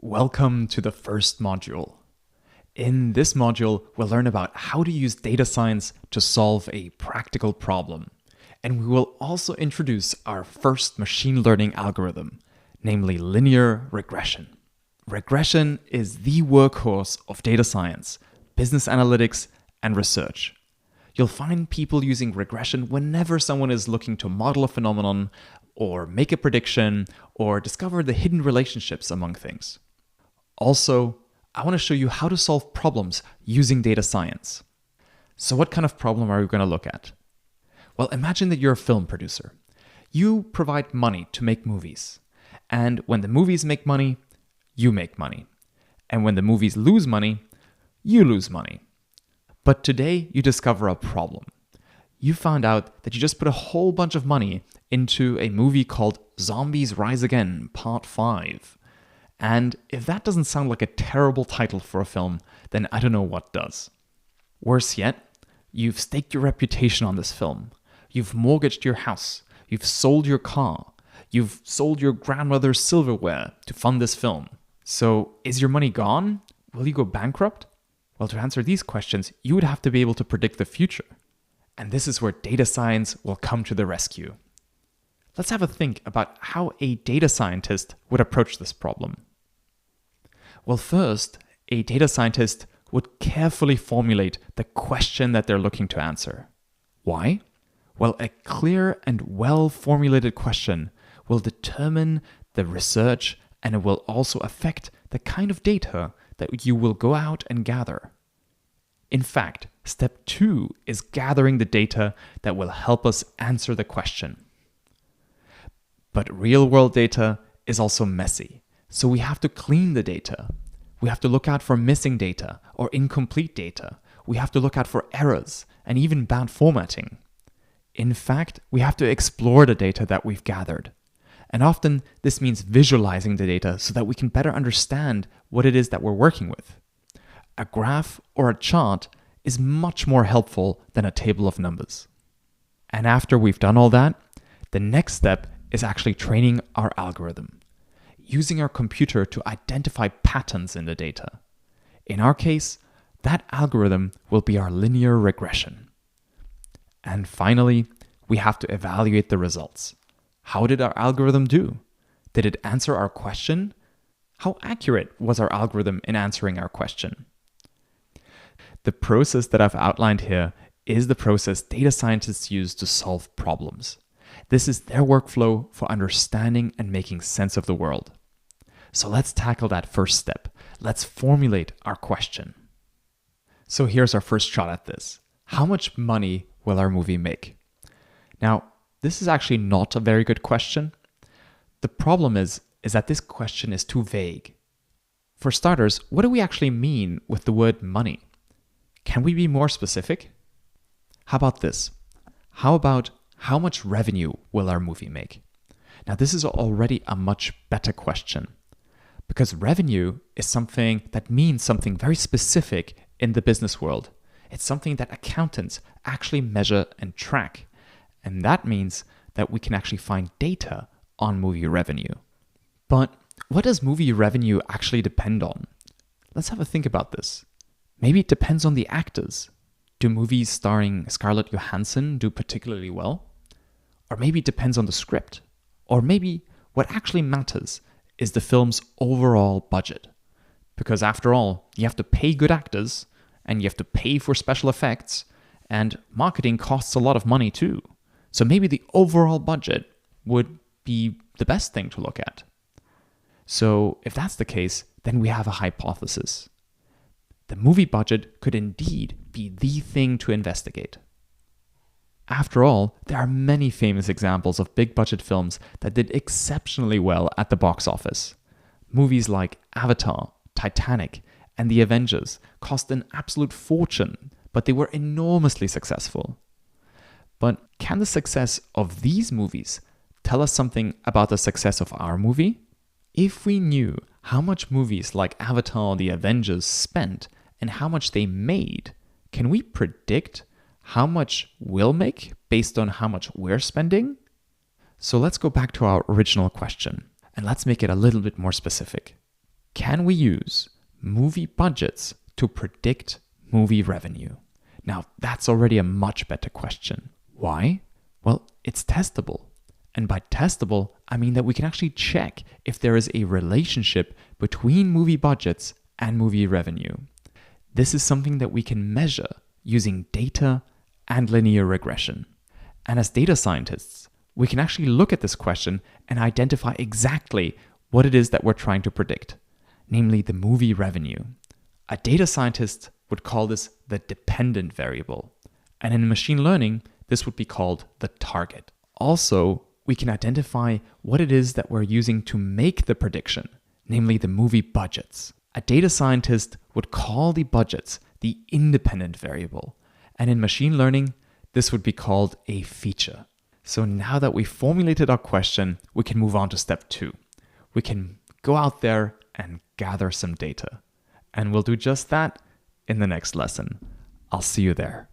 Welcome to the first module. In this module, we'll learn about how to use data science to solve a practical problem. And we will also introduce our first machine learning algorithm, namely linear regression. Regression is the workhorse of data science, business analytics, and research. You'll find people using regression whenever someone is looking to model a phenomenon or make a prediction or discover the hidden relationships among things. Also, I want to show you how to solve problems using data science. So what kind of problem are we going to look at? Well, imagine that you're a film producer. You provide money to make movies. And when the movies make money, you make money. And when the movies lose money, you lose money. But today you discover a problem. You found out that you just put a whole bunch of money into a movie called Zombies Rise Again, Part 5. And if that doesn't sound like a terrible title for a film, then I don't know what does. Worse yet, you've staked your reputation on this film. You've mortgaged your house. You've sold your car. You've sold your grandmother's silverware to fund this film. So is your money gone? Will you go bankrupt? Well, to answer these questions, you would have to be able to predict the future. And this is where data science will come to the rescue. Let's have a think about how a data scientist would approach this problem. Well, first, a data scientist would carefully formulate the question that they're looking to answer. Why? Well, a clear and well-formulated question will determine the research, and it will also affect the kind of data that you will go out and gather. In fact, step 2 is gathering the data that will help us answer the question. But real-world data is also messy, so we have to clean the data. We have to look out for missing data or incomplete data. We have to look out for errors and even bad formatting. In fact, we have to explore the data that we've gathered. And often this means visualizing the data so that we can better understand what it is that we're working with. A graph or a chart is much more helpful than a table of numbers. And after we've done all that, the next step is actually training our algorithm, using our computer to identify patterns in the data. In our case, that algorithm will be our linear regression. And finally, we have to evaluate the results. How did our algorithm do? Did it answer our question? How accurate was our algorithm in answering our question? The process that I've outlined here is the process data scientists use to solve problems. This is their workflow for understanding and making sense of the world. So let's tackle that first step. Let's formulate our question. So here's our first shot at this. How much money will our movie make? Now, this is actually not a very good question. The problem is that this question is too vague. For starters, what do we actually mean with the word money? Can we be more specific? How about this? How about how much revenue will our movie make? Now, this is already a much better question because revenue is something that means something very specific in the business world. It's something that accountants actually measure and track. And that means that we can actually find data on movie revenue. But what does movie revenue actually depend on? Let's have a think about this. Maybe it depends on the actors. Do movies starring Scarlett Johansson do particularly well? Or maybe it depends on the script. Or maybe what actually matters is the film's overall budget. Because after all, you have to pay good actors, and you have to pay for special effects, and marketing costs a lot of money too. So maybe the overall budget would be the best thing to look at. So if that's the case, then we have a hypothesis. The movie budget could indeed be the thing to investigate. After all, there are many famous examples of big budget films that did exceptionally well at the box office. Movies like Avatar, Titanic, and The Avengers cost an absolute fortune, but they were enormously successful. But can the success of these movies tell us something about the success of our movie? If we knew how much movies like Avatar or The Avengers spent and how much they made, can we predict how much we'll make based on how much we're spending? So let's go back to our original question and let's make it a little bit more specific. Can we use movie budgets to predict movie revenue? Now, that's already a much better question. Why? Well, it's testable. And by testable, I mean that we can actually check if there is a relationship between movie budgets and movie revenue. This is something that we can measure using data and linear regression. And as data scientists, we can actually look at this question and identify exactly what it is that we're trying to predict, namely the movie revenue. A data scientist would call this the dependent variable. And in machine learning, this would be called the target. Also, we can identify what it is that we're using to make the prediction, namely the movie budgets. A data scientist would call the budgets the independent variable. And in machine learning, this would be called a feature. So now that we've formulated our question, we can move on to step 2. We can go out there and gather some data. And we'll do just that in the next lesson. I'll see you there.